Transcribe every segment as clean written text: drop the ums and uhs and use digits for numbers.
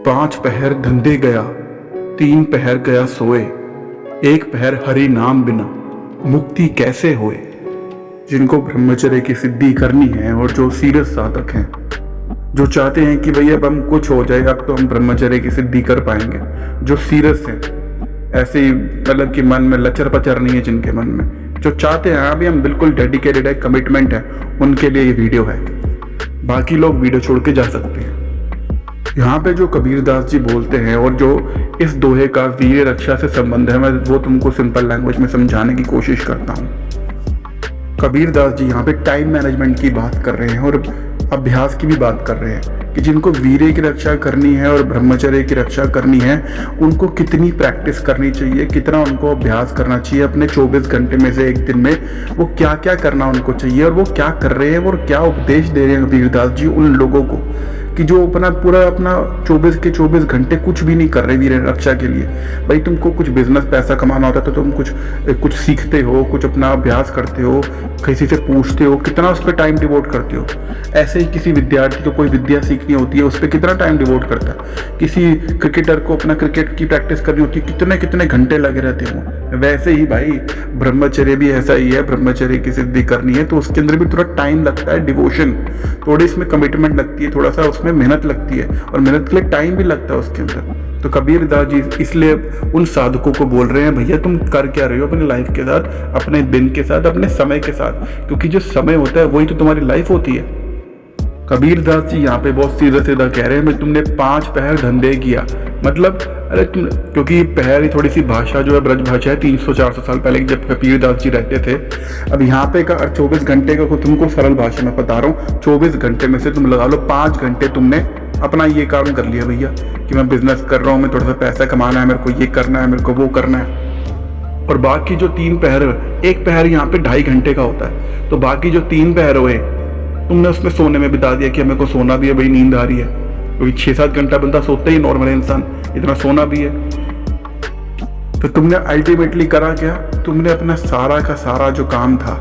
5 पहर धंधे गया, 3 पहर गया सोए, 1 पहर हरि नाम बिना मुक्ति कैसे होए। जिनको ब्रह्मचर्य की सिद्धि करनी है और जो सीरियस साधक हैं, जो चाहते हैं कि भैया अब हम कुछ हो जाए, अब तो हम ब्रह्मचर्य की सिद्धि कर पाएंगे, जो सीरियस हैं, ऐसे ही मतलब कि मन में लचर पचर नहीं है, जिनके मन में जो चाहते हैं अभी हम बिल्कुल डेडिकेटेड है, कमिटमेंट है, उनके लिए ये वीडियो है। बाकी लोग वीडियो छोड़ के जा सकते हैं। यहाँ पे जो कबीरदास जी बोलते हैं और जो इस दोहे का वीर रक्षा से संबंध है, मैं वो तुमको सिंपल लैंग्वेज में समझाने की कोशिश करता हूँ। कबीरदास जी यहाँ पे टाइम मैनेजमेंट की बात कर रहे हैं और अभ्यास की भी बात कर रहे हैं कि जिनको वीर्य की रक्षा करनी है और ब्रह्मचर्य की रक्षा करनी है, उनको कितनी प्रैक्टिस करनी चाहिए, कितना उनको अभ्यास करना चाहिए अपने 24 घंटे में से एक दिन में, वो क्या क्या करना उनको चाहिए और वो क्या कर रहे हैं और क्या उपदेश दे रहे हैं कबीरदास जी उन लोगों को कि जो अपना 24 के 24 घंटे कुछ भी नहीं कर रहे वीर्य रक्षा के लिए। भाई तुमको कुछ बिजनेस पैसा कमाना होता है तो तुम कुछ सीखते हो, कुछ अपना अभ्यास करते हो, किसी से पूछते हो, कितना उस पर टाइम डिवोट करते हो। ऐसे ही किसी विद्यार्थी को कोई विद्या सीखनी होती है, उस पर कितना टाइम डिवोट करता है। किसी क्रिकेटर को अपना क्रिकेट की प्रैक्टिस करनी होती है, कितने कितने घंटे लगे रहते हो। वैसे ही भाई ब्रह्मचर्य भी ऐसा ही है। ब्रह्मचर्य की सिद्धि करनी है तो उसके अंदर भी थोड़ा टाइम लगता है, डिवोशन, थोड़ी इसमें कमिटमेंट लगती है, थोड़ा सा उसमें मेहनत लगती है और मेहनत के लिए टाइम भी लगता है उसके अंदर। तो कबीरदास जी इसलिए उन साधकों को बोल रहे हैं, भैया तुम कर क्या रहे हो अपनी लाइफ के साथ, अपने दिन के साथ, अपने समय के साथ, क्योंकि जो समय होता है वही तो तुम्हारी लाइफ होती है। कबीरदास जी यहाँ पे बहुत सीधा सीधा कह रहे हैं, मैं तुमने 5 पहर धंधे किया, मतलब अरे तुम, क्योंकि पहर ही थोड़ी सी भाषा जो है ब्रज भाषा है, 300-400 साल पहले जब कबीरदास जी रहते थे। अब यहाँ पे का 24 घंटे का तुमको सरल भाषा में बता रहा हूँ, 24 घंटे में से तुम लगा लो 5 घंटे तुमने अपना ये काम कर लिया भैया कि मैं बिजनेस कर रहा हूँ, मैं थोड़ा सा पैसा कमाना है, मेरे को ये करना है, मेरे को वो करना है। और बाकी जो 3 पहर, एक पहर यहाँ पे 2.5 घंटे का होता है, तो बाकी जो 3 पहर हुए तुमने उसमें सोने में बिता दिया कि हमें को सोना भी है, भाई नींद आ रही है, क्योंकि 6-7 घंटा बंदा सोता ही नॉर्मल इंसान, इतना सोना भी है। तो तुमने अल्टीमेटली करा क्या, तुमने अपना सारा का सारा जो काम था,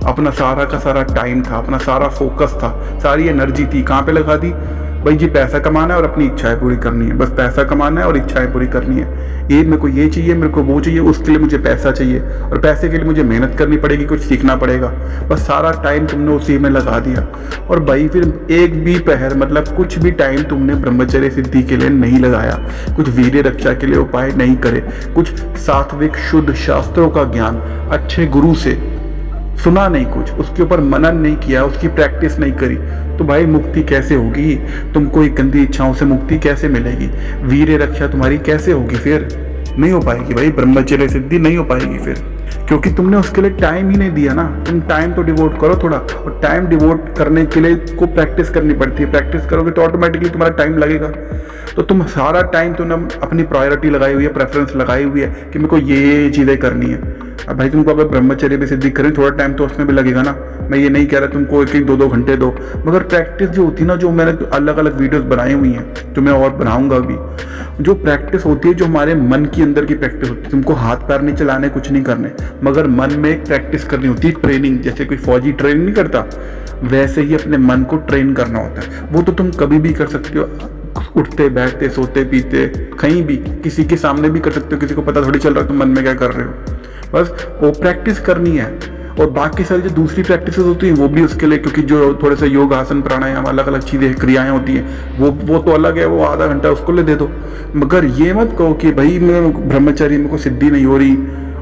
अपना सारा का सारा टाइम था, अपना सारा फोकस था, सारी एनर्जी थी, कहाँ पे लगा दी भाई जी, पैसा कमाना है और अपनी इच्छाएं पूरी करनी है, बस पैसा कमाना है और इच्छाएं पूरी करनी है। ये मेरे को ये चाहिए, मेरे को वो चाहिए, उसके लिए मुझे पैसा चाहिए और पैसे के लिए मुझे मेहनत करनी पड़ेगी, कुछ सीखना पड़ेगा, बस सारा टाइम तुमने उसी में लगा दिया। और भाई फिर एक भी पहर, मतलब कुछ भी टाइम तुमने ब्रह्मचर्य सिद्धि के लिए नहीं लगाया, कुछ वीर्य रक्षा के लिए उपाय नहीं करे, कुछ सात्विक शुद्ध शास्त्रों का ज्ञान अच्छे गुरु से सुना नहीं, कुछ उसके ऊपर मनन नहीं किया, उसकी प्रैक्टिस नहीं करी, तो भाई मुक्ति कैसे होगी, तुमको एक गंदी इच्छाओं से मुक्ति कैसे मिलेगी, वीर्य रक्षा तुम्हारी कैसे होगी, फिर नहीं हो पाएगी भाई, ब्रह्मचर्य सिद्धि नहीं हो पाएगी फिर, क्योंकि तुमने उसके लिए टाइम ही नहीं दिया ना। तुम टाइम तो डिवोट करो थोड़ा, और टाइम डिवोट करने के लिए को प्रैक्टिस करनी पड़ती है, प्रैक्टिस करोगे तो ऑटोमेटिकली तुम्हारा टाइम लगेगा। तो तुम सारा टाइम तुमने अपनी प्रायोरिटी लगाई हुई है, प्रेफरेंस लगाई हुई है कि मेरे को ये चीज़ें करनी है। अब भाई तुमको अगर ब्रह्मचर्य भी सिद्धि करें, थोड़ा टाइम तो उसमें भी लगेगा ना। मैं ये नहीं कह रहा तुमको 1-1, 2-2 घंटे दो, मगर प्रैक्टिस जो होती है ना, जो मैंने अलग अलग वीडियोस बनाई हुई हैं, जो मैं और बनाऊंगा भी, जो प्रैक्टिस होती है, जो हमारे मन की अंदर की प्रैक्टिस होती है, तुमको हाथ पैर नहीं चलाने, कुछ नहीं करने, मगर मन में एक प्रैक्टिस करनी होती है, ट्रेनिंग, जैसे कोई फौजी ट्रेनिंग नहीं करता, वैसे ही अपने मन को ट्रेन करना होता है। वो तो तुम कभी भी कर सकते हो, उठते बैठते सोते पीते कहीं भी, किसी के सामने भी कर सकते हो, किसी को पता थोड़ी चल रहा है तुम मन में क्या कर रहे हो, बस वो प्रैक्टिस करनी है। और बाकी सारी जो दूसरी प्रैक्टिस होती हैं वो भी उसके लिए, क्योंकि जो थोड़े से योग आसन प्राणायाम अलग अलग चीज़ें क्रियाएं होती हैं, वो तो अलग है, वो आधा घंटा उसको ले दे दो। मगर ये मत कहो कि भाई मैं ब्रह्मचर्य में कोई सिद्धि नहीं हो रही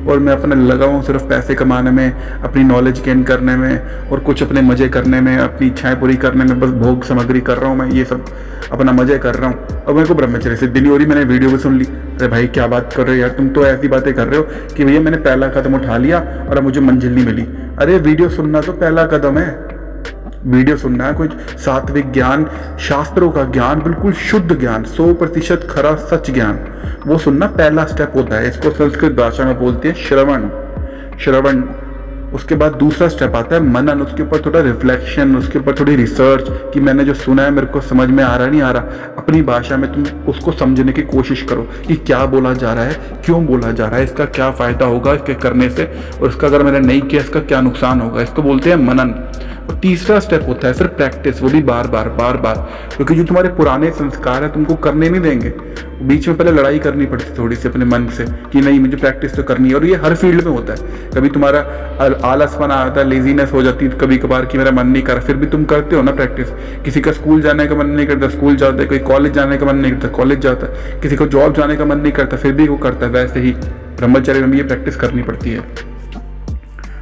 और मैं अपना लगा हूँ सिर्फ पैसे कमाने में, अपनी नॉलेज गेन करने में और कुछ अपने मज़े करने में, अपनी इच्छाएं पूरी करने में, बस भोग सामग्री कर रहा हूँ मैं, ये सब अपना मज़े कर रहा हूँ और मेरे को ब्रह्मचर्य सिद्धि नहीं हो रही। मैंने वीडियो भी सुन ली, अरे भाई क्या बात कर रहे हो यार, तुम तो ऐसी बातें कर रहे हो कि भैया मैंने पहला कदम उठा लिया और अब मुझे मंजिल नहीं मिली। अरे वीडियो सुनना तो पहला कदम है, वीडियो सुनना है कुछ सात्विक ज्ञान, शास्त्रों का ज्ञान, बिल्कुल शुद्ध ज्ञान, 100% खरा सच ज्ञान, वो सुनना पहला स्टेप होता है। इसको संस्कृत भाषा में बोलते हैं श्रवण। श्रवण उसके बाद दूसरा स्टेप आता है मनन, उसके ऊपर थोड़ा रिफ्लेक्शन, उसके ऊपर थोड़ी रिसर्च कि मैंने जो सुना है मेरे को समझ में आ रहा नहीं आ रहा। अपनी भाषा में तुम उसको समझने की कोशिश करो कि क्या बोला जा रहा है, क्यों बोला जा रहा है, इसका क्या फ़ायदा होगा इसके करने से, और इसका अगर मैंने नहीं किया इसका क्या नुकसान होगा। इसको बोलते हैं मनन। और तीसरा स्टेप होता है फिर प्रैक्टिस, वो भी बार बार बार बार, क्योंकि जो तुम्हारे पुराने संस्कार है तुमको करने नहीं देंगे। बीच में पहले लड़ाई करनी पड़ती थोड़ी सी अपने मन से कि नहीं मुझे प्रैक्टिस तो करनी है। और ये हर फील्ड में होता है। कभी तुम्हारा आलसपन आता है, लेजीनेस हो जाती है कभी कभार कि मेरा मन नहीं कर रहा, फिर भी तुम करते हो ना प्रैक्टिस। किसी का स्कूल जाने का मन नहीं करता, स्कूल जाता है। कोई कॉलेज जाने का मन नहीं करता, कॉलेज जाता है। किसी को जॉब जाने का मन नहीं करता, फिर भी वो करता है। वैसे ही ब्रह्मचर्य में भी ये प्रैक्टिस करनी पड़ती है।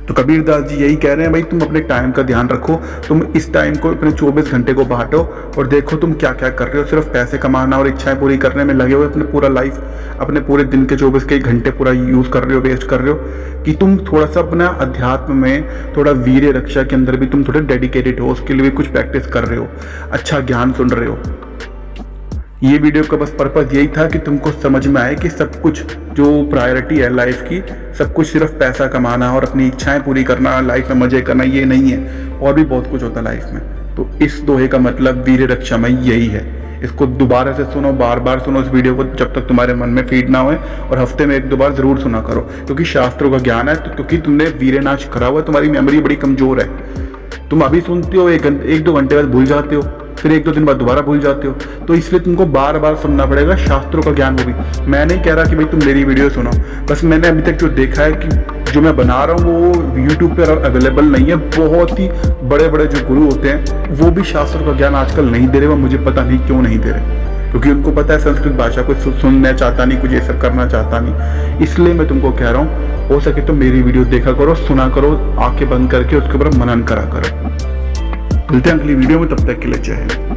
तो कबीरदास जी यही कह रहे हैं, भाई तुम अपने टाइम का ध्यान रखो, तुम इस टाइम को अपने 24 घंटे को बांटो और देखो तुम क्या क्या कर रहे हो। सिर्फ पैसे कमाना और इच्छाएं पूरी करने में लगे हुए अपने पूरा लाइफ, अपने पूरे दिन के 24 के घंटे पूरा यूज कर रहे हो, वेस्ट कर रहे हो, कि तुम थोड़ा सा अपना अध्यात्म में, थोड़ा वीर्य रक्षा के अंदर भी तुम थोड़े डेडिकेटेड हो, उसके लिए भी कुछ प्रैक्टिस कर रहे हो, अच्छा ज्ञान सुन रहे हो। ये वीडियो का बस पर्पज यही था कि तुमको समझ में आए कि सब कुछ जो प्रायोरिटी है लाइफ की, सब कुछ सिर्फ पैसा कमाना और अपनी इच्छाएं पूरी करना, लाइफ में मजे करना, ये नहीं है। और भी बहुत कुछ होता है लाइफ में। तो इस दोहे का मतलब वीर्य रक्षा में यही है। इसको दोबारा से सुनो, बार बार सुनो इस वीडियो को जब तक तुम्हारे मन में फीड ना होए, और हफ्ते में 1-2 बार जरूर सुना करो, क्योंकि शास्त्रों का ज्ञान है। तो क्योंकि तुमने वीर्यनाश करा हुआ, तुम्हारी मेमोरी बड़ी कमजोर है। तुम अभी सुनते हो, 1-2 घंटे बाद भूल जाते हो, फिर 1-2 दिन बाद दोबारा भूल जाते हो। तो इसलिए तुमको बार बार सुनना पड़ेगा शास्त्रों का ज्ञान। वो भी मैं नहीं कह रहा कि भाई तुम मेरी वीडियो सुनो, बस मैंने अभी तक जो देखा है कि जो मैं बना रहा हूँ वो यूट्यूब पर अवेलेबल नहीं है। बहुत ही बड़े बड़े जो गुरु होते हैं वो भी शास्त्रों का ज्ञान आजकल नहीं दे रहे। वो मुझे पता नहीं क्यों नहीं दे रहे, क्योंकि उनको पता है संस्कृत भाषा को सुनना चाहता नहीं, कुछ ये सब करना चाहता नहीं। इसलिए मैं तुमको कह रहा हूँ, हो सके तो मेरी वीडियो देखा करो, सुना करो, आंखें बंद करके उसके ऊपर मनन करा करो। मिलते हैं अगली वीडियो में, तब तक के लिए जय हिंद।